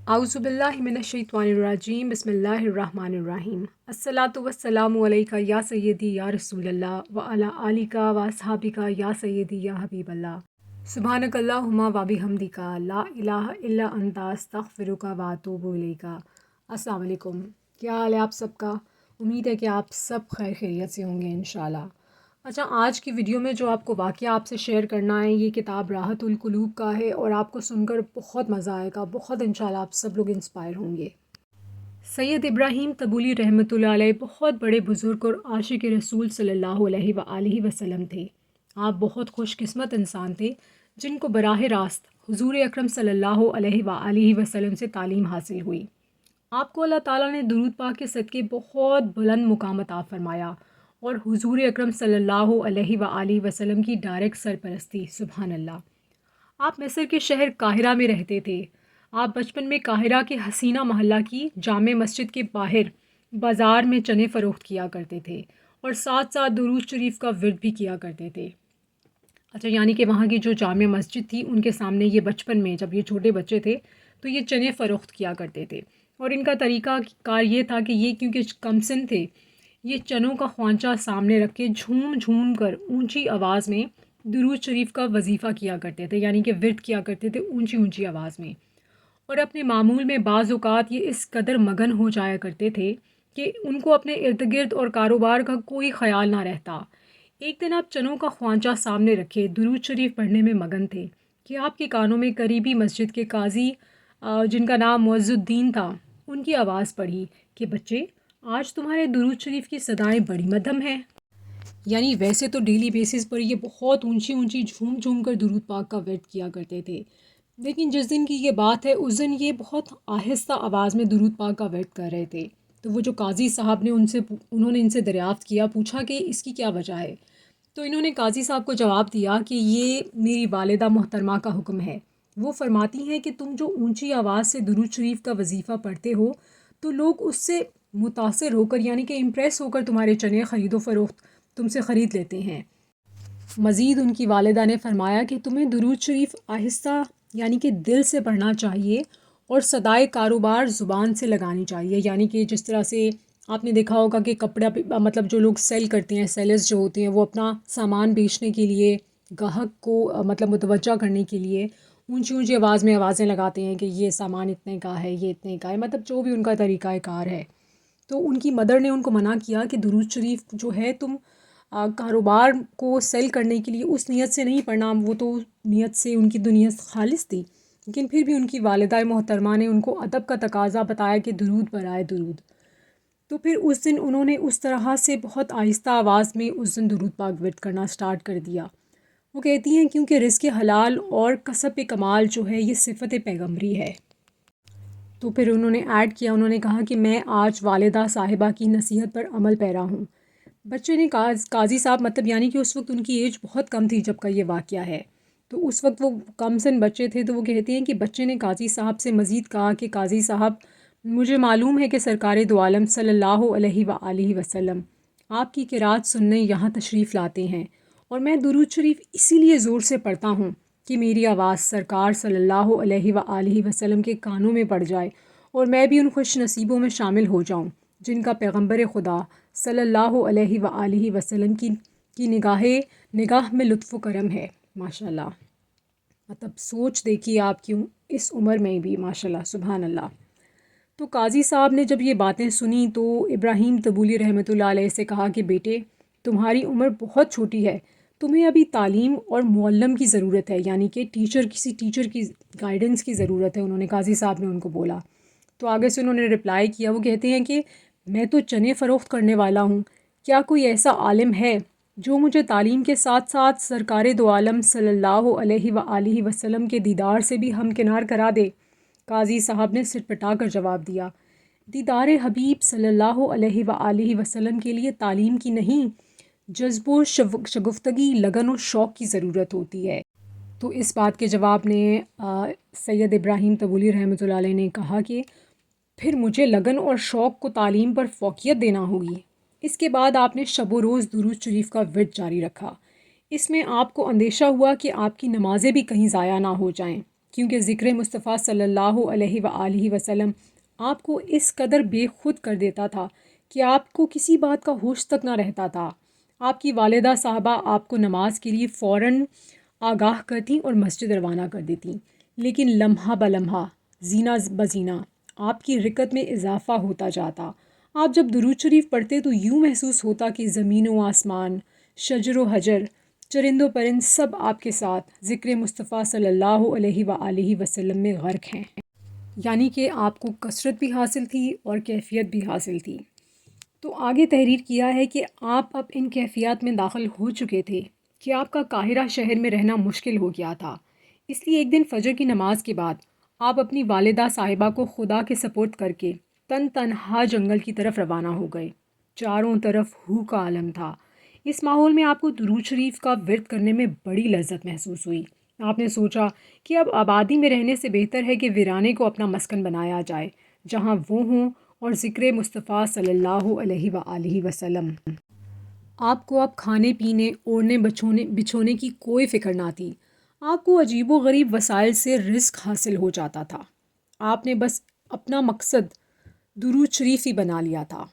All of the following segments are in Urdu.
اعوذ باللہ من الشیطان الرجیم بسم اللہ الرحمن الرحیم الصلاۃ والسلام علیکہ یا سیدی یا رسول اللہ وعلی آلک و اصحابک یا سیدی یا حبیب اللہ سبحانک اللہم و بحمدک لا الہ الا انت استغفرک و اتوب الیک۔ السلام علیکم، کیا حال ہے آپ سب کا؟ امید ہے کہ آپ سب خیر خیریت سے ہوں گے انشاءاللہ۔ اچھا، آج کی ویڈیو میں جو آپ کو واقعہ آپ سے شیئر کرنا ہے یہ کتاب راحت القلوب کا ہے، اور آپ کو سن کر بہت مزہ آئے گا، بہت انشاءاللہ آپ سب لوگ انسپائر ہوں گے۔ سید ابراہیم تبولی رحمۃ اللہ علیہ بہت بڑے بزرگ اور عاشق رسول صلی اللہ علیہ وآلہ وسلم تھے۔ آپ بہت خوش قسمت انسان تھے جن کو براہ راست حضور اکرم صلی اللہ علیہ وآلہ وسلم سے تعلیم حاصل ہوئی۔ آپ کو اللہ تعالیٰ نے درود پاک کے صدقے بہت بلند مقام عطا فرمایا اور حضور اکرم صلی اللہ علیہ وآلہ وسلم کی ڈائریکٹ سرپرستی، سبحان اللہ۔ آپ مصر کے شہر قاہرہ میں رہتے تھے۔ آپ بچپن میں قاہرہ کے حسینہ محلہ کی جامع مسجد کے باہر بازار میں چنے فروخت کیا کرتے تھے اور ساتھ ساتھ درود شریف کا ورد بھی کیا کرتے تھے۔ اچھا، یعنی کہ وہاں کی جو جامع مسجد تھی ان کے سامنے یہ بچپن میں جب یہ چھوٹے بچے تھے تو یہ چنے فروخت کیا کرتے تھے، اور ان کا طریقہ کار یہ تھا کہ یہ کیونکہ کم سن تھے، یہ چنوں کا خوانچہ سامنے رکھ کے جھوم جھوم کر اونچی آواز میں درود شریف کا وظیفہ کیا کرتے تھے، یعنی کہ ورد کیا کرتے تھے اونچی اونچی آواز میں۔ اور اپنے معمول میں بعض اوقات یہ اس قدر مگن ہو جایا کرتے تھے کہ ان کو اپنے ارد گرد اور کاروبار کا کوئی خیال نہ رہتا۔ ایک دن آپ چنوں کا خوانچہ سامنے رکھے درود شریف پڑھنے میں مگن تھے کہ آپ کے کانوں میں قریبی مسجد کے قاضی جن کا نام معز الدین تھا، ان کی آواز پڑی کہ بچے، آج تمہارے درود شریف کی صدائیں بڑی مدھم ہیں۔ یعنی ویسے تو ڈیلی بیسس پر یہ بہت اونچی اونچی جھوم جھوم کر درود پاک کا ورد کیا کرتے تھے، لیکن جس دن کی یہ بات ہے اس دن یہ بہت آہستہ آواز میں درود پاک کا ورد کر رہے تھے۔ تو وہ جو قاضی صاحب نے انہوں نے ان سے دریافت کیا، پوچھا کہ اس کی کیا وجہ ہے؟ تو انہوں نے قاضی صاحب کو جواب دیا کہ یہ میری والدہ محترمہ کا حکم ہے۔ وہ فرماتی ہیں کہ تم جو اونچی آواز سے درود شریف کا وظیفہ پڑھتے ہو تو لوگ اس سے متاثر ہو کر، یعنی کہ امپریس ہو کر تمہارے چنے خرید و فروخت تم سے خرید لیتے ہیں۔ مزید ان کی والدہ نے فرمایا کہ تمہیں درود شریف آہستہ یعنی کہ دل سے پڑھنا چاہیے اور صدائے کاروبار زبان سے لگانی چاہیے، یعنی کہ جس طرح سے آپ نے دیکھا ہوگا کہ کپڑا مطلب جو لوگ سیل کرتے ہیں، سیلرز جو ہوتے ہیں، وہ اپنا سامان بیچنے کے لیے گاہک کو مطلب متوجہ کرنے کے لیے اونچی اونچی آواز میں آوازیں لگاتے ہیں کہ یہ سامان اتنے کا ہے، یہ اتنے کا ہے، مطلب جو بھی ان کا طریقہ کار ہے۔ تو ان کی مدر نے ان کو منع کیا کہ درود شریف جو ہے تم کاروبار کو سیل کرنے کے لیے اس نیت سے نہیں پڑھنا، وہ تو نیت سے ان کی نیت خالص تھی، لیکن پھر بھی ان کی والدہ محترمہ نے ان کو ادب کا تقاضا بتایا کہ درود پر آئے درود۔ تو پھر اس دن انہوں نے اس طرح سے بہت آہستہ آواز میں اس دن درود پاک ورد کرنا سٹارٹ کر دیا۔ وہ کہتی ہیں کیونکہ رزق حلال اور کسب کمال جو ہے یہ صفت پیغمبری ہے۔ تو پھر انہوں نے ایڈ کیا، انہوں نے کہا کہ میں آج والدہ صاحبہ کی نصیحت پر عمل پیرا ہوں۔ بچے نے قاضی صاحب مطلب یعنی کہ اس وقت ان کی ایج بہت کم تھی جب کا یہ واقعہ ہے، تو اس وقت وہ کم سن بچے تھے، تو وہ کہتے ہیں کہ بچے نے قاضی صاحب سے مزید کہا کہ قاضی صاحب، مجھے معلوم ہے کہ سرکار دو عالم صلی اللہ علیہ وآلہ وسلم آپ کی قرات سننے یہاں تشریف لاتے ہیں، اور میں درود شریف اسی لیے زور سے پڑھتا ہوں کہ میری آواز سرکار صلی اللہ علیہ وآلہ وسلم کے کانوں میں پڑ جائے اور میں بھی ان خوش نصیبوں میں شامل ہو جاؤں جن کا پیغمبر خدا صلی اللہ علیہ وآلہ وسلم کی نگاہ میں لطف و کرم ہے۔ ماشاءاللہ، مطلب سوچ دیکھیے آپ کیوں اس عمر میں بھی، ماشاءاللہ سبحان اللہ۔ تو قاضی صاحب نے جب یہ باتیں سنی تو ابراہیم تبولی رحمۃ اللہ علیہ سے کہا کہ بیٹے، تمہاری عمر بہت چھوٹی ہے، تمہیں ابھی تعلیم اور معلم کی ضرورت ہے، یعنی کہ کسی ٹیچر کی گائیڈنس کی ضرورت ہے، انہوں نے قاضی صاحب نے ان کو بولا۔ تو آگے سے انہوں نے رپلائی کیا، وہ کہتے ہیں کہ میں تو چنے فروخت کرنے والا ہوں، کیا کوئی ایسا عالم ہے جو مجھے تعلیم کے ساتھ ساتھ سرکار دو عالم صلی اللہ علیہ وآلہ وسلم کے دیدار سے بھی ہمکنار کرا دے؟ قاضی صاحب نے سر پٹا کر جواب دیا، دیدار حبیب صلی اللہ علیہ وآلہ وسلم کے لیے تعلیم کی نہیں، جذب و شگفتگی، لگن و شوق کی ضرورت ہوتی ہے۔ تو اس بات کے جواب میں سید ابراہیم تبولی رحمۃ اللہ علیہ نے کہا کہ پھر مجھے لگن اور شوق کو تعلیم پر فوقیت دینا ہوگی۔ اس کے بعد آپ نے شب و روز درود شریف کا ورد جاری رکھا۔ اس میں آپ کو اندیشہ ہوا کہ آپ کی نمازیں بھی کہیں ضائع نہ ہو جائیں۔ کیونکہ ذکر مصطفیٰ صلی اللہ علیہ وآلہ وسلم آپ کو اس قدر بے خود کر دیتا تھا کہ آپ کو کسی بات کا ہوش تک نہ رہتا تھا۔ آپ کی والدہ صاحبہ آپ کو نماز کے لیے فوراً آگاہ کرتیں اور مسجد روانہ کر دیتیں، لیکن لمحہ بلمحہ، زینہ بزینہ آپ کی رکعت میں اضافہ ہوتا جاتا۔ آپ جب درود شریف پڑھتے تو یوں محسوس ہوتا کہ زمین و آسمان، شجر و حجر، چرند و پرند سب آپ کے ساتھ ذکر مصطفیٰ صلی اللہ علیہ وآلہ وسلم میں غرق ہیں، یعنی کہ آپ کو کثرت بھی حاصل تھی اور کیفیت بھی حاصل تھی۔ تو آگے تحریر کیا ہے کہ آپ اب ان کیفیات میں داخل ہو چکے تھے کہ آپ کا قاہرہ شہر میں رہنا مشکل ہو گیا تھا۔ اس لیے ایک دن فجر کی نماز کے بعد آپ اپنی والدہ صاحبہ کو خدا کے سپرد کر کے تنہا جنگل کی طرف روانہ ہو گئے۔ چاروں طرف ہو کا عالم تھا۔ اس ماحول میں آپ کو درود شریف کا ورد کرنے میں بڑی لذت محسوس ہوئی۔ آپ نے سوچا کہ اب آبادی میں رہنے سے بہتر ہے کہ ویرانے کو اپنا مسکن بنایا جائے، جہاں وہ ہوں اور ذکر مصطفیٰ صلی اللہ علیہ وآلہ وسلم۔ آپ کو اب کھانے پینے، اوڑھنے بچھونے کی کوئی فکر نہ تھی۔ آپ کو عجیب و غریب وسائل سے رزق حاصل ہو جاتا تھا۔ آپ نے بس اپنا مقصد درود شریف ہی بنا لیا تھا۔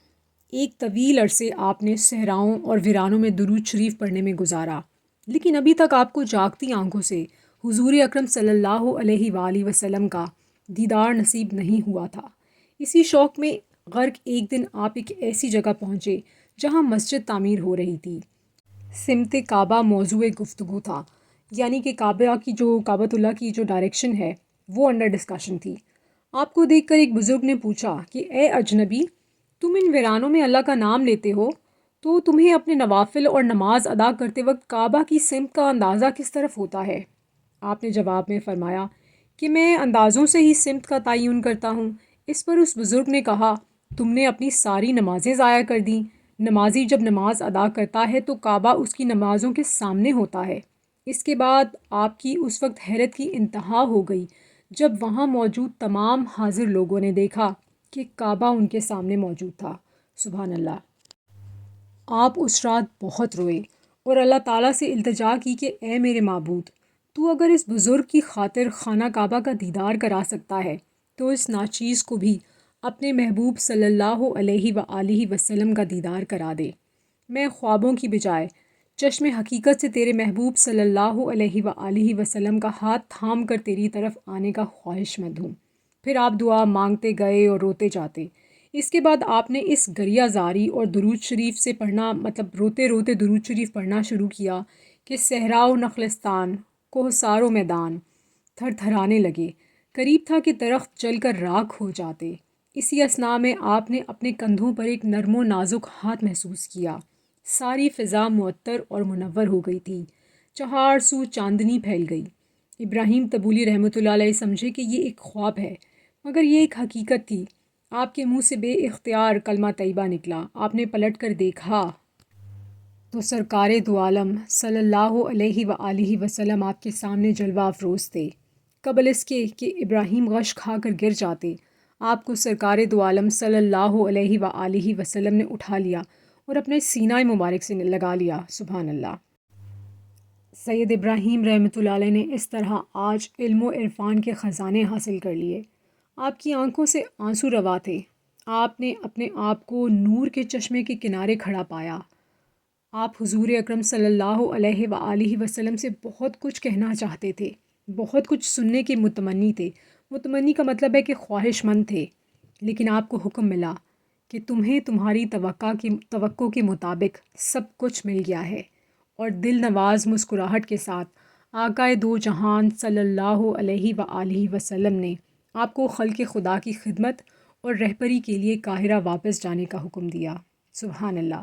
ایک طویل عرصے آپ نے صحراؤں اور ویرانوں میں درود شریف پڑھنے میں گزارا، لیکن ابھی تک آپ کو جاگتی آنکھوں سے حضور اکرم صلی اللہ علیہ وآلہ وسلم کا دیدار نصیب نہیں ہوا تھا۔ اسی شوق میں غرق ایک دن آپ ایک ایسی جگہ پہنچے جہاں مسجد تعمیر ہو رہی تھی۔ سمت کعبہ موضوع گفتگو تھا، یعنی کہ کعبۃ اللہ کی جو ڈائریکشن ہے وہ انڈر ڈسکشن تھی۔ آپ کو دیکھ کر ایک بزرگ نے پوچھا کہ اے اجنبی، تم ان ویرانوں میں اللہ کا نام لیتے ہو تو تمہیں اپنے نوافل اور نماز ادا کرتے وقت کعبہ کی سمت کا اندازہ کس طرف ہوتا ہے؟ آپ نے جواب میں فرمایا کہ میں اندازوں سے ہی سمت کا تعین کرتا ہوں۔ اس پر اس بزرگ نے کہا، تم نے اپنی ساری نمازیں ضائع کر دیں۔ نمازی جب نماز ادا کرتا ہے تو کعبہ اس کی نمازوں کے سامنے ہوتا ہے۔ اس کے بعد آپ کی اس وقت حیرت کی انتہا ہو گئی جب وہاں موجود تمام حاضر لوگوں نے دیکھا کہ کعبہ ان کے سامنے موجود تھا۔ سبحان اللہ۔ آپ اس رات بہت روئے اور اللہ تعالیٰ سے التجا کی کہ اے میرے معبود، تو اگر اس بزرگ کی خاطر خانہ کعبہ کا دیدار کرا سکتا ہے تو اس ناچیز کو بھی اپنے محبوب صلی اللہ علیہ وآلہ وسلم کا دیدار کرا دے۔ میں خوابوں کی بجائے چشم حقیقت سے تیرے محبوب صلی اللہ علیہ وآلہ وسلم کا ہاتھ تھام کر تیری طرف آنے کا خواہش مند ہوں۔ پھر آپ دعا مانگتے گئے اور روتے جاتے۔ اس کے بعد آپ نے اس گریہ زاری اور درود شریف سے پڑھنا، روتے روتے درود شریف پڑھنا شروع کیا کہ صحرا و نخلستان، کوہسار و میدان تھر تھرانے لگے۔ قریب تھا کہ درخت جل کر راکھ ہو جاتے۔ اسی اثناء میں آپ نے اپنے کندھوں پر ایک نرم و نازک ہاتھ محسوس کیا۔ ساری فضا معطر اور منور ہو گئی تھی۔ چہار سو چاندنی پھیل گئی۔ ابراہیم تبولی رحمۃ اللہ علیہ سمجھے کہ یہ ایک خواب ہے، مگر یہ ایک حقیقت تھی۔ آپ کے منہ سے بے اختیار کلمہ طیبہ نکلا۔ آپ نے پلٹ کر دیکھا تو سرکار دو عالم صلی اللہ علیہ وآلہ وسلم آپ کے سامنے جلوہ افروز تھے۔ قبل اس کے کہ ابراہیم غش کھا کر گر جاتے، آپ کو سرکار دو عالم صلی اللہ علیہ وآلہ وسلم نے اٹھا لیا اور اپنے سینہ مبارک سے لگا لیا۔ سبحان اللہ۔ سید ابراہیم رحمۃ اللہ علیہ نے اس طرح آج علم و عرفان کے خزانے حاصل کر لیے۔ آپ کی آنکھوں سے آنسو روا تھے۔ آپ نے اپنے آپ کو نور کے چشمے کے کنارے کھڑا پایا۔ آپ حضور اکرم صلی اللہ علیہ وآلہ وسلم سے بہت کچھ کہنا چاہتے تھے، بہت کچھ سننے کے متمنی تھے۔ متمنی کا مطلب ہے کہ خواہش مند تھے، لیکن آپ کو حکم ملا کہ تمہیں تمہاری توقع کے مطابق سب کچھ مل گیا ہے، اور دل نواز مسکراہٹ کے ساتھ آقائے دو جہان صلی اللہ علیہ وآلہ وسلم نے آپ کو خلق خدا کی خدمت اور رہبری کے لیے قاہرہ واپس جانے کا حکم دیا۔ سبحان اللہ۔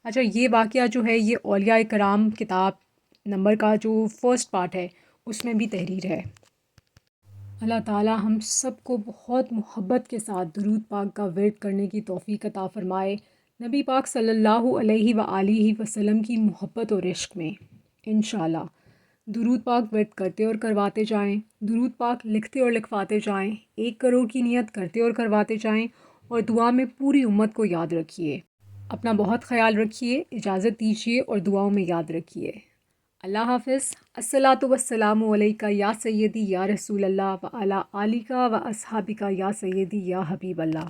اچھا، یہ واقعہ جو ہے یہ اولیاء کرام کتاب نمبر کا جو فرسٹ پارٹ ہے اس میں بھی تحریر ہے۔ اللہ تعالیٰ ہم سب کو بہت محبت کے ساتھ درود پاک کا ورد کرنے کی توفیق عطا فرمائے، نبی پاک صلی اللہ علیہ وآلہ وسلم کی محبت اور عشق میں انشاءاللہ۔ درود پاک ورد کرتے اور کرواتے جائیں، درود پاک لکھتے اور لکھواتے جائیں، 1 کروڑ کی نیت کرتے اور کرواتے جائیں، اور دعا میں پوری امت کو یاد رکھیے۔ اپنا بہت خیال رکھیے، اجازت دیجیے اور دعاؤں میں یاد رکھیے۔ اللہ حافظ۔ الصلاۃ والسلام علیکہ یا سیدی یا رسول اللہ و علی آلکہ و اصحابکہ یا سیدی یا حبیب اللہ۔